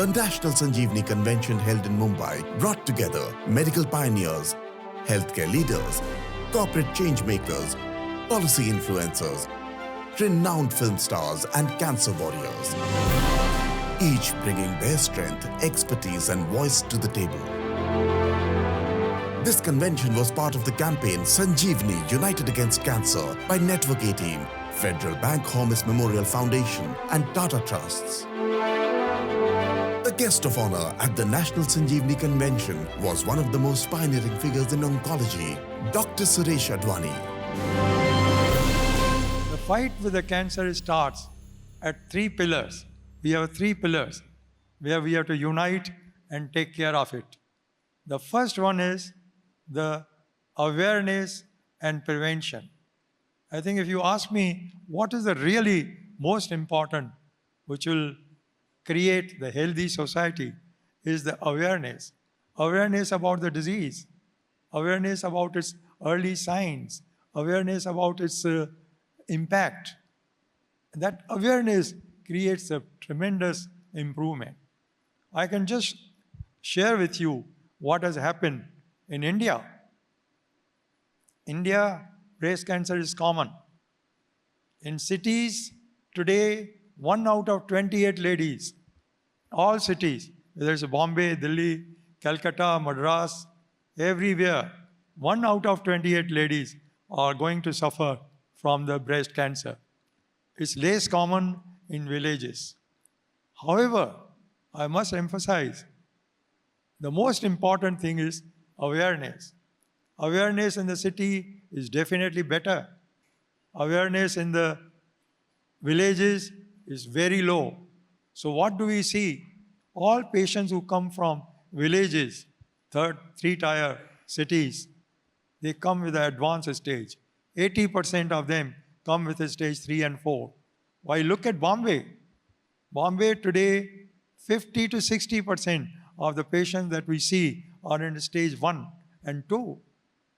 The National Sanjeevani Convention held in Mumbai brought together medical pioneers, healthcare leaders, corporate change makers, policy influencers, renowned film stars and cancer warriors, each bringing their strength, expertise and voice to the table. This convention was part of the campaign Sanjeevani United Against Cancer by Network 18, Federal Bank Homes Memorial Foundation and Tata Trusts. The guest of honor at the National Sanjeevani Convention was one of the most pioneering figures in oncology, Dr. Suresh Advani. The fight with the cancer starts at three pillars. We have three pillars where we have to unite and take care of it. The first one is the awareness and prevention. I think if you ask me what is the really most important which will create the healthy society is the awareness. Awareness about the disease, awareness about its early signs, awareness about its impact. That awareness creates a tremendous improvement. I can just share with you what has happened in India. India, breast cancer is common. In cities today, 1 out of 28 ladies, all cities, whether it's Bombay, Delhi, Calcutta, Madras, everywhere, 1 out of 28 ladies are going to suffer from the breast cancer. It's less common in villages. However, I must emphasize, the most important thing is awareness. Awareness in the city is definitely better. Awareness in the villages is very low. So what do we see? All patients who come from villages, three-tier cities, they come with an advanced stage. 80% of them come with a stage 3 and 4. Why look at Bombay? Bombay today, 50 to 60% of the patients that we see are in stage 1 and 2.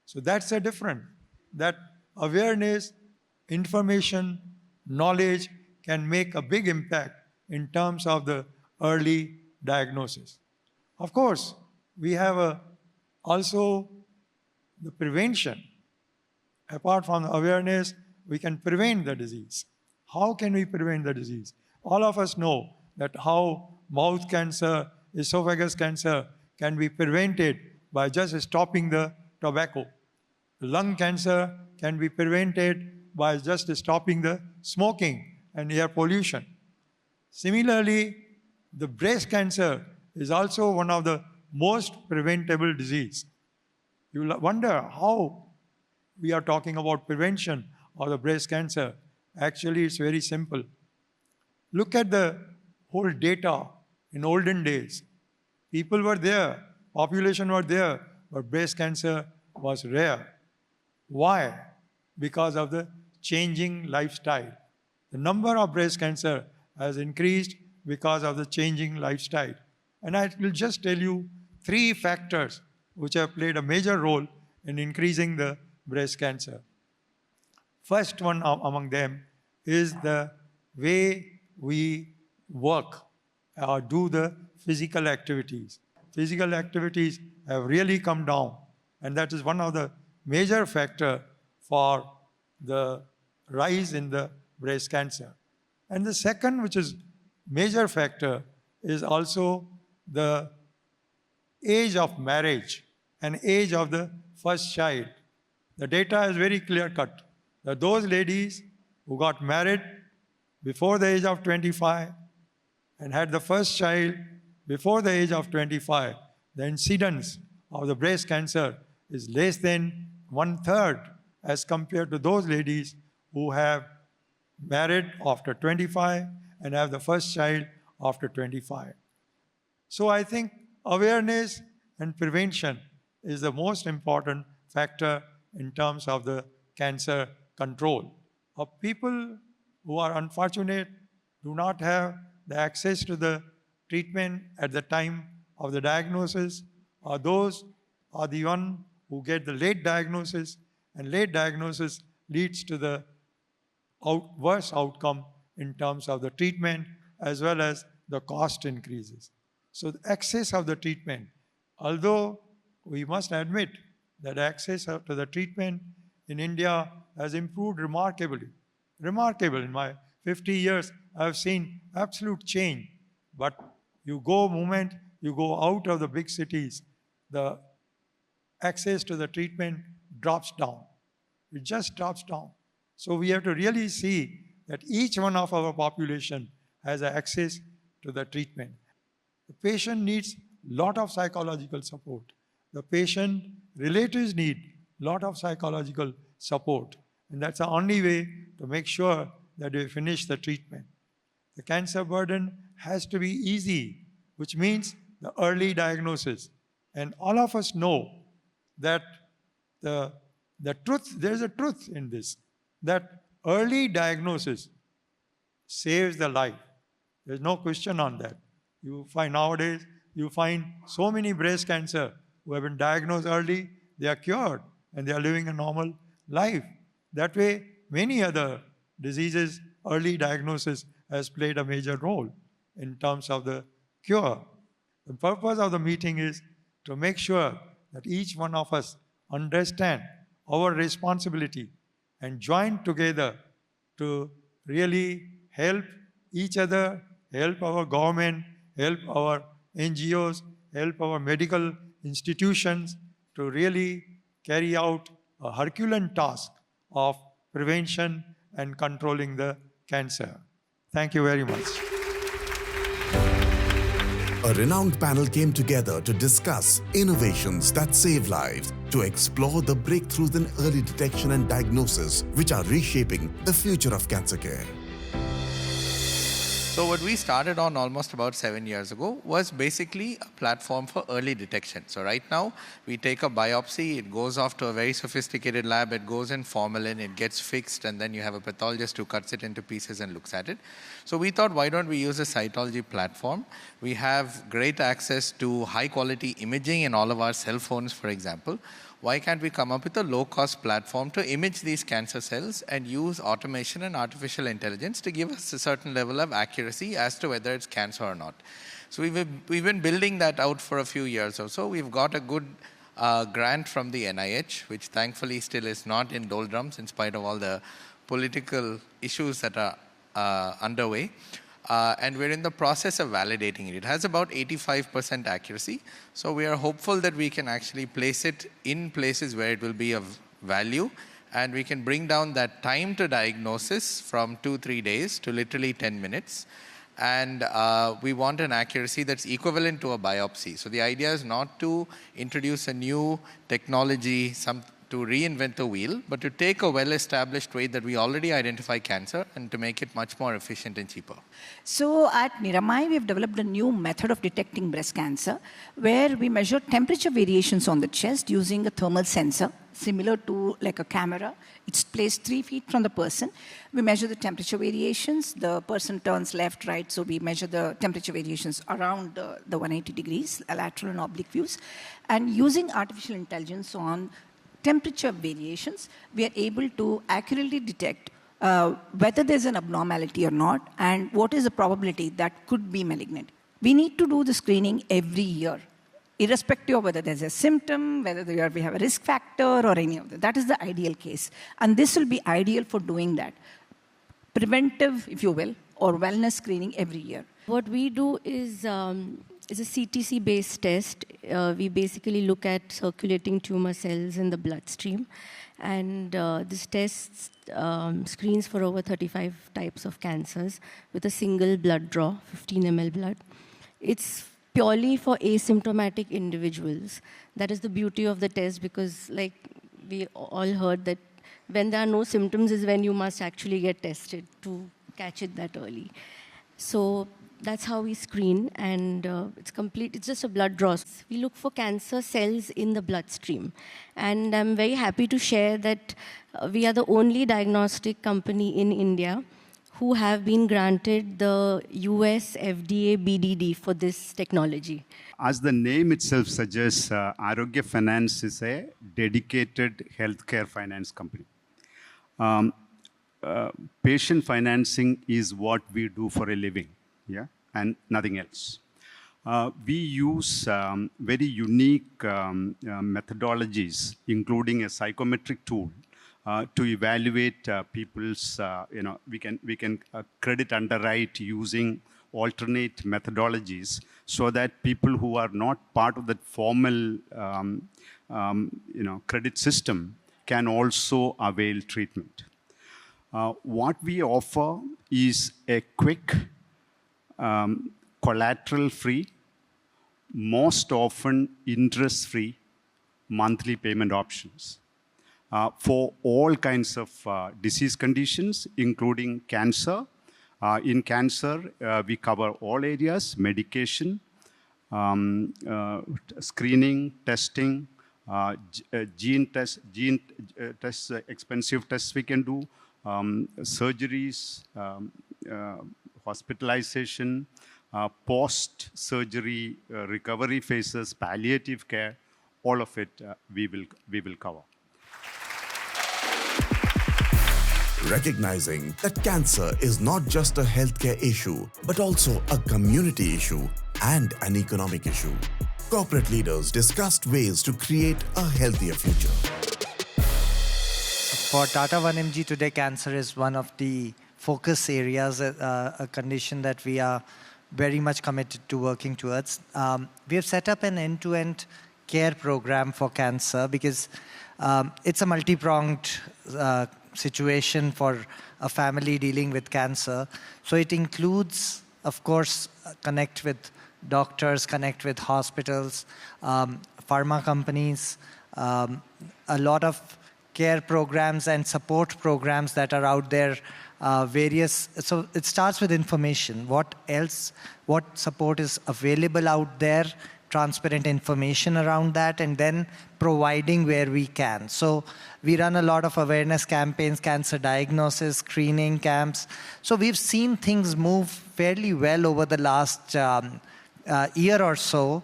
So that's the difference. That awareness, information, knowledge can make a big impact in terms of the early diagnosis. Of course, we have also the prevention. Apart from the awareness, we can prevent the disease. How can we prevent the disease? All of us know that how mouth cancer, esophagus cancer can be prevented by just stopping the tobacco. Lung cancer can be prevented by just stopping the smoking and air pollution. Similarly, the breast cancer is also one of the most preventable disease. You will wonder how we are talking about prevention of the breast cancer. Actually, it's very simple. Look at the whole data in olden days. People were there, population were there, but breast cancer was rare. Why? Because of the changing lifestyle. The number of breast cancer has increased because of the changing lifestyle. And I will just tell you 3 factors which have played a major role in increasing the breast cancer. First one among them is the way we work or do the physical activities. Physical activities have really come down, and that is one of the major factors for the rise in the breast cancer. And the second, which is major factor, is also the age of marriage and age of the first child. The data is very clear-cut that those ladies who got married before the age of 25 and had the first child before the age of 25, the incidence of the breast cancer is less than 1/3 as compared to those ladies who have married after 25 and have the first child after 25. So I think awareness and prevention is the most important factor in terms of the cancer control. Of people who are unfortunate, do not have the access to the treatment at the time of the diagnosis, or those are the one who get the late diagnosis, and late diagnosis leads to the worse outcome in terms of the treatment as well as the cost increases. So the access of the treatment, although we must admit that access to the treatment in India has improved remarkably. Remarkable. In my 50 years, I have seen absolute change. But moment you go out of the big cities, the access to the treatment drops down. It just drops down. So we have to really see that each one of our population has access to the treatment. The patient needs lot of psychological support. The patient relatives need lot of psychological support. And that's the only way to make sure that we finish the treatment. The cancer burden has to be easy, which means the early diagnosis. And all of us know that the truth, there's a truth in this, that early diagnosis saves the life. There's no question on that. You find nowadays, you find so many breast cancer who have been diagnosed early, they are cured and they are living a normal life. That way, many other diseases, early diagnosis has played a major role in terms of the cure. The purpose of the meeting is to make sure that each one of us understand our responsibility and join together to really help each other, help our government, help our NGOs, help our medical institutions to really carry out a Herculean task of prevention and controlling the cancer. Thank you very much. A renowned panel came together to discuss innovations that save lives, to explore the breakthroughs in early detection and diagnosis which are reshaping the future of cancer care. So what we started on almost about 7 years ago was basically a platform for early detection. So right now, we take a biopsy, it goes off to a very sophisticated lab, it goes in formalin, it gets fixed, and then you have a pathologist who cuts it into pieces and looks at it. So we thought, why don't we use a cytology platform? We have great access to high quality imaging in all of our cell phones, for example. Why can't we come up with a low-cost platform to image these cancer cells and use automation and artificial intelligence to give us a certain level of accuracy as to whether it's cancer or not? So we've been building that out for a few years or so. We've got a good grant from the NIH, which thankfully still is not in doldrums in spite of all the political issues that are underway. And we're in the process of validating it. It has about 85% accuracy. So we are hopeful that we can actually place it in places where it will be of value. And we can bring down that time to diagnosis from 2-3 days to literally 10 minutes. And we want an accuracy that's equivalent to a biopsy. So the idea is not to introduce a new technology, to reinvent the wheel, but to take a well-established way that we already identify cancer and to make it much more efficient and cheaper. So at Niramai, we've developed a new method of detecting breast cancer where we measure temperature variations on the chest using a thermal sensor similar to like a camera. It's placed 3 feet from the person. We measure the temperature variations. The person turns left, right, so we measure the temperature variations around the 180 degrees, lateral and oblique views. And using artificial intelligence on temperature variations, we are able to accurately detect whether there's an abnormality or not and what is the probability that could be malignant. We need to do the screening every year, irrespective of whether there's a symptom, whether we have a risk factor or any of that. That is the ideal case. And this will be ideal for doing that. Preventive, if you will, or wellness screening every year. What we do is a CTC-based test. We basically look at circulating tumor cells in the bloodstream. And this test screens for over 35 types of cancers with a single blood draw, 15 ml blood. It's purely for asymptomatic individuals. That is the beauty of the test because, like we all heard, that when there are no symptoms is when you must actually get tested to catch it that early. So that's how we screen, and it's just a blood draw. We look for cancer cells in the bloodstream. And I'm very happy to share that we are the only diagnostic company in India who have been granted the US FDA BDD for this technology. As the name itself suggests, Arogya Finance is a dedicated healthcare finance company. Patient financing is what we do for a living, yeah, and nothing else. We use very unique methodologies, including a psychometric tool, to evaluate people's, we can credit underwrite using alternate methodologies so that people who are not part of the formal, credit system can also avail treatment. What we offer is a quick, collateral-free, most often interest-free monthly payment options for all kinds of disease conditions, including cancer. In cancer, we cover all areas: medication, screening, testing, gene tests, expensive tests we can do, surgeries, hospitalization, post-surgery recovery phases, palliative care, all of it we will cover. Recognizing that cancer is not just a healthcare issue, but also a community issue and an economic issue, corporate leaders discussed ways to create a healthier future. For Tata 1mg today, cancer is one of the focus areas, a condition that we are very much committed to working towards. We have set up an end-to-end care program for cancer because it's a multi-pronged situation for a family dealing with cancer. So it includes, of course, connect with doctors, connect with hospitals, pharma companies, a lot of care programs and support programs that are out there, various. So it starts with information. What support is available out there, transparent information around that, and then providing where we can. So we run a lot of awareness campaigns, cancer diagnosis, screening camps. So we've seen things move fairly well over the last year or so.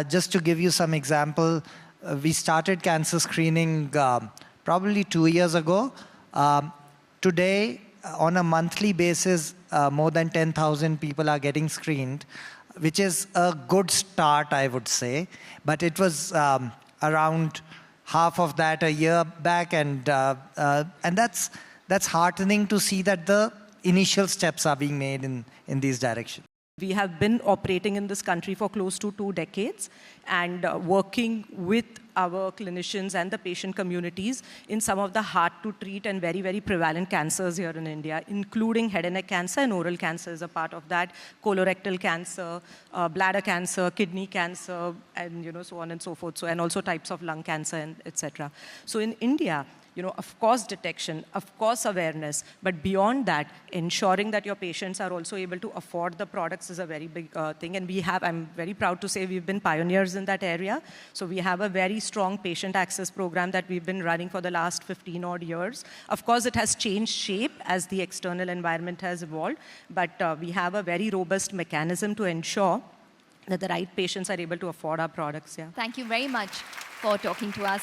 Just to give you some example, we started cancer screening probably 2 years ago. Today, on a monthly basis, more than 10,000 people are getting screened, which is a good start, I would say. But it was around half of that a year back, and that's heartening to see that the initial steps are being made in these directions. We have been operating in this country for close to 2 decades and working with our clinicians and the patient communities in some of the hard-to-treat and very, very prevalent cancers here in India, including head and neck cancer, and oral cancer is a part of that, colorectal cancer, bladder cancer, kidney cancer, and so on and so forth, and also types of lung cancer, and etc. So in India, of course detection, of course awareness, but beyond that, ensuring that your patients are also able to afford the products is a very big thing. And I'm very proud to say we've been pioneers in that area. So we have a very strong patient access program that we've been running for the last 15 odd years. Of course, it has changed shape as the external environment has evolved, but we have a very robust mechanism to ensure that the right patients are able to afford our products. Yeah. Thank you very much for talking to us.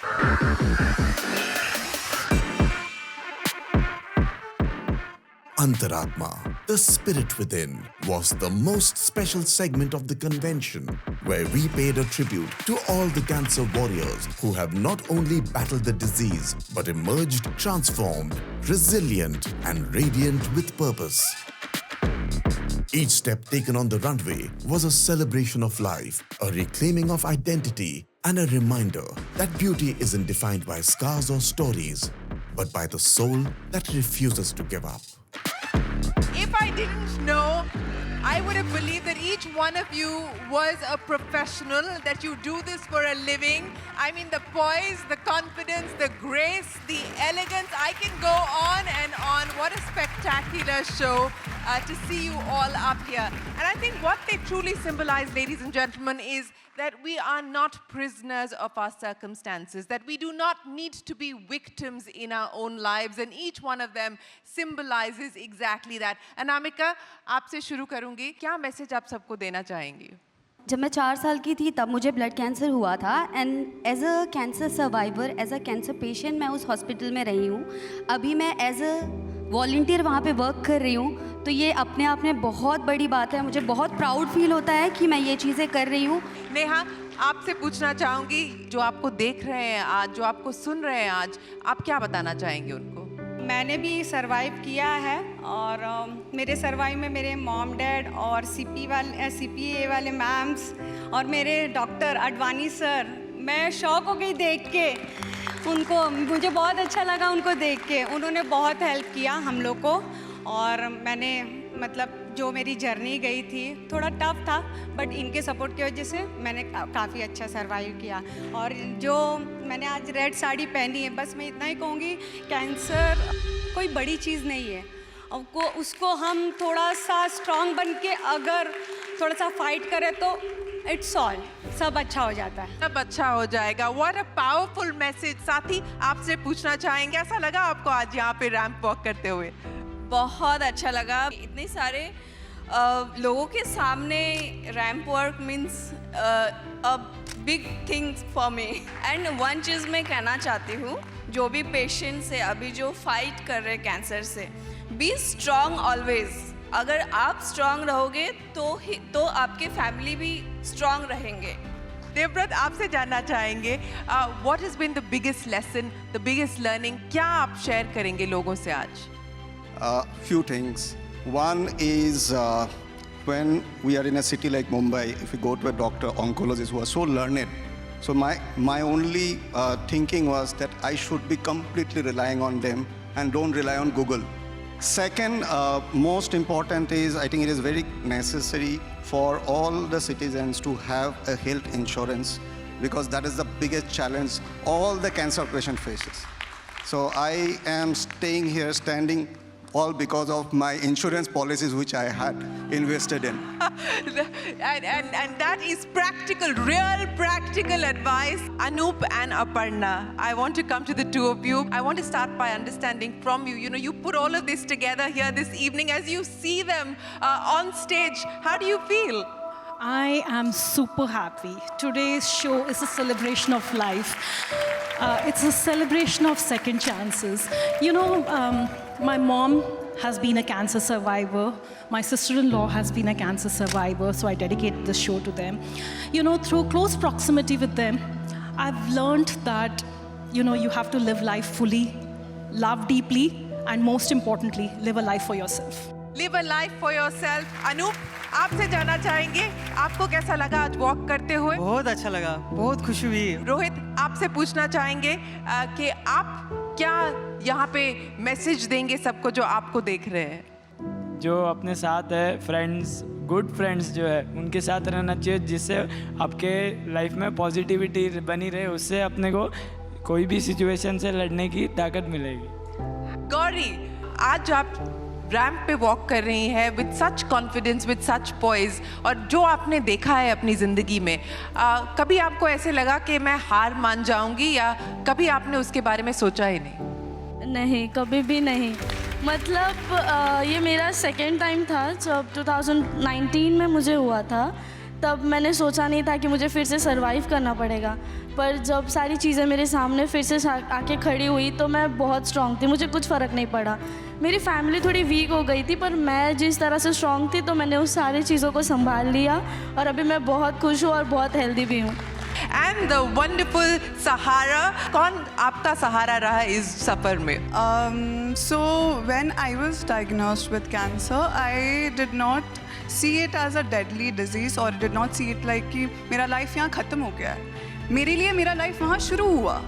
Antaratma, the spirit within, was the most special segment of the convention, where we paid a tribute to all the cancer warriors who have not only battled the disease, but emerged transformed, resilient, and radiant with purpose. Each step taken on the runway was a celebration of life, a reclaiming of identity, and a reminder that beauty isn't defined by scars or stories, but by the soul that refuses to give up. If I didn't know, I would have believed that each one of you was a professional, that you do this for a living. I mean, the poise, the confidence, the grace, the elegance. I can go on and on. What a spectacular show to see you all up here. And I think what they truly symbolize, ladies and gentlemen, is that we are not prisoners of our circumstances, that we do not need to be victims in our own lives, and each one of them symbolizes exactly that. Anamika, आपसे शुरू करूंगी. क्या message आप सबको देना चाहेंगी? जब मैं 4 साल की थी तब मुझे ब्लड कैंसर हुआ था and as a cancer survivor, as a cancer patient मैं उस हॉस्पिटल में रही हूँ. अभी मैं एज अ वॉलंटियर वहाँ पे वर्क कर रही हूँ, तो ये अपने आप में बहुत बड़ी बात है। मुझे बहुत प्राउड फील होता है कि मैं ये चीज़ें कर रही हूँ। नेहा, आपसे पूछना चाहूंगी, जो आपको देख रहे हैं आज, जो आपको सुन रहे हैं आज, आप क्या बताना चाहेंगे उनको? मैंने भी सरवाइव किया है और मेरे सरवाइव में मेरे मॉम डैड और CPA वाले मैम्स और मेरे डॉक्टर अडवाणी सर, मैं शॉक हो गई देख के उनको। मुझे बहुत अच्छा लगा उनको देख के, उन्होंने बहुत हेल्प किया हम लोग को। और मैंने मतलब जो मेरी जर्नी गई थी थोड़ा टफ था, बट इनके सपोर्ट की वजह से मैंने काफ़ी अच्छा सरवाइव किया। और जो मैंने आज रेड साड़ी पहनी है, बस मैं इतना ही कहूँगी, कैंसर कोई बड़ी चीज़ नहीं है। उसको हम थोड़ा सा स्ट्रांग बन के अगर थोड़ा सा फाइट करें तो इट्स ऑल, सब अच्छा हो जाता है, सब अच्छा हो जाएगा। What a powerful message. साथी, आपसे पूछना चाहेंगे, ऐसा लगा आपको आज यहाँ पे रैंप वॉक करते हुए? बहुत अच्छा लगा। इतने सारे लोगों के सामने ramp walk means a big thing for me. And one चीज़ मैं कहना चाहती हूँ, जो भी पेशेंट्स है अभी जो फाइट कर रहे हैं कैंसर से, बी स्ट्रॉन्ग ऑलवेज। अगर आप स्ट्रॉन्ग रहोगे तो आपके फैमिली भी स्ट्रॉन्ग रहेंगे। देवव्रत, आपसे जानना चाहेंगे, what has been the biggest lesson, the biggest learning? क्या आप शेयर करेंगे लोगों से आज? Few things. One is when we are in a city like Mumbai, if we go to a doctor, oncologist who are so learned, so my only thinking was that I should be completely relying on them and don't rely on Google. Second, most important is, I think it is very necessary for all the citizens to have a health insurance, because that is the biggest challenge all the cancer patient faces. So I am staying here, standing, all because of my insurance policies which I had invested in. and that is practical, real practical advice. Anup and Aparna, I want to come to the two of you. I want to start by understanding from you. You know, you put all of this together here this evening. As you see them on stage, how do you feel? I am super happy. Today's show is a celebration of life. It's a celebration of second chances. You know, my mom has been a cancer survivor. My sister-in-law has been a cancer survivor, so I dedicate this show to them. You know, through close proximity with them, I've learned that, you know, you have to live life fully, love deeply, and most importantly, live a life for yourself. Live a life for yourself. Anup, आपसे जानना चाहेंगे, आपको कैसा लगा आज walk करते हुए? बहुत अच्छा लगा, बहुत खुशी हुई। रोहित, आपसे पूछना चाहेंगे कि आप क्या यहाँ पे मैसेज देंगे सबको जो आपको देख रहे हैं? जो अपने साथ है फ्रेंड्स, गुड फ्रेंड्स जो है, उनके साथ रहना चाहिए, जिससे आपके लाइफ में पॉजिटिविटी बनी रहे, उससे अपने को कोई भी सिचुएशन से लड़ने की ताकत मिलेगी। गौरी, आज आप रैंप पे वॉक कर रही हैं with such confidence, with such poise, और जो आपने देखा है अपनी ज़िंदगी में, कभी आपको ऐसे लगा कि मैं हार मान जाऊंगी, या कभी आपने उसके बारे में सोचा ही नहीं? नहीं, कभी भी नहीं। मतलब ये मेरा सेकेंड टाइम था। जब 2019 में मुझे हुआ था, तब मैंने सोचा नहीं था कि मुझे फिर से सरवाइव करना पड़ेगा। पर जब सारी चीज़ें मेरे सामने फिर से आके खड़ी हुई, तो मैं बहुत स्ट्रॉन्ग थी, मुझे कुछ फ़र्क नहीं पड़ा। मेरी फैमिली थोड़ी वीक हो गई थी, पर मैं जिस तरह से स्ट्रॉन्ग थी, तो मैंने उस सारी चीज़ों को संभाल लिया, और अभी मैं बहुत खुश हूँ और बहुत हेल्दी भी हूँ। And the wonderful Sahara, कौन आपका सहारा रहा इस सफ़र में? So when I was diagnosed with cancer, I did not see it as a deadly disease or did not see it like कि मेरा लाइफ यहाँ ख़त्म हो गया है। मेरे लिए मेरा लाइफ वहाँ शुरू हुआ।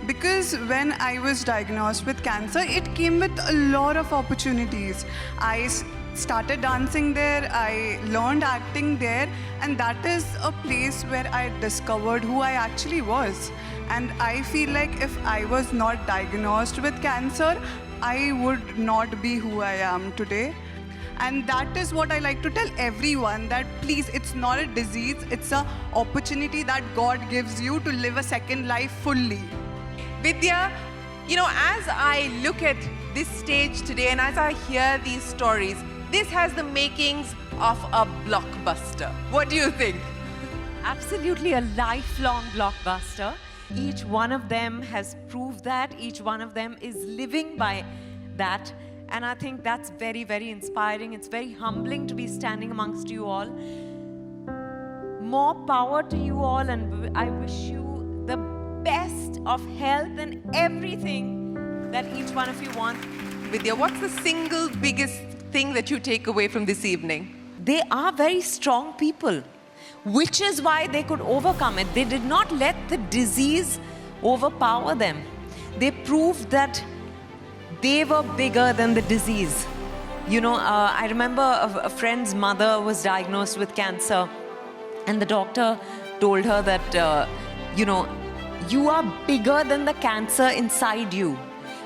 Because when I was diagnosed with cancer, it came with a lot of opportunities. I started dancing there, I learned acting there, and that is a place where I discovered who I actually was. And I feel like if I was not diagnosed with cancer, I would not be who I am today. And that is what I like to tell everyone, that please, it's not a disease, it's an opportunity that God gives you to live a second life fully. Vidya, you know, as I look at this stage today and as I hear these stories, this has the makings of a blockbuster. What do you think? Absolutely a lifelong blockbuster. Each one of them has proved that. Each one of them is living by that. And I think that's very, very inspiring. It's very humbling to be standing amongst you all. More power to you all, and I wish you the best of health and everything that each one of you wants. Vidya, what's the single biggest thing that you take away from this evening? They are very strong people, which is why they could overcome it. They did not let the disease overpower them. They proved that they were bigger than the disease. You know, I remember a friend's mother was diagnosed with cancer, and the doctor told her that, you know, you are bigger than the cancer inside you.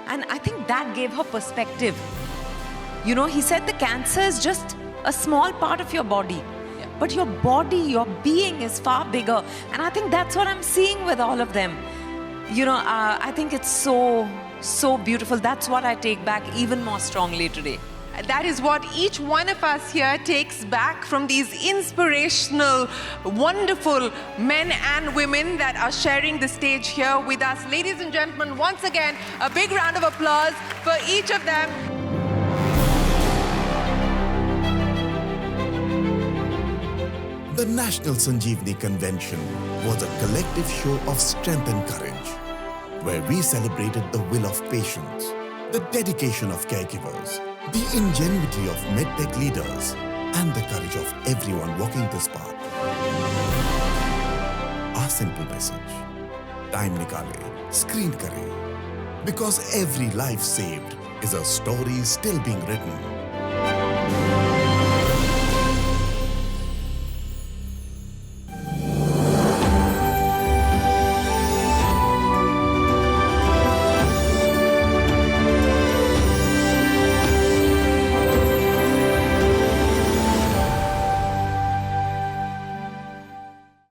And I think that gave her perspective. You know, he said the cancer is just a small part of your body, but your body, your being is far bigger. And I think that's what I'm seeing with all of them. You know, I think it's so beautiful. That's what I take back even more strongly today. That is what each one of us here takes back from these inspirational, wonderful men and women that are sharing the stage here with us. Ladies and gentlemen, once again, a big round of applause for each of them. The National Sanjeevani Convention was a collective show of strength and courage, where we celebrated the will of patients, the dedication of caregivers, the ingenuity of medtech leaders, and the courage of everyone walking this path. Our simple message: time nikale, screen kare. Because every life saved is a story still being written.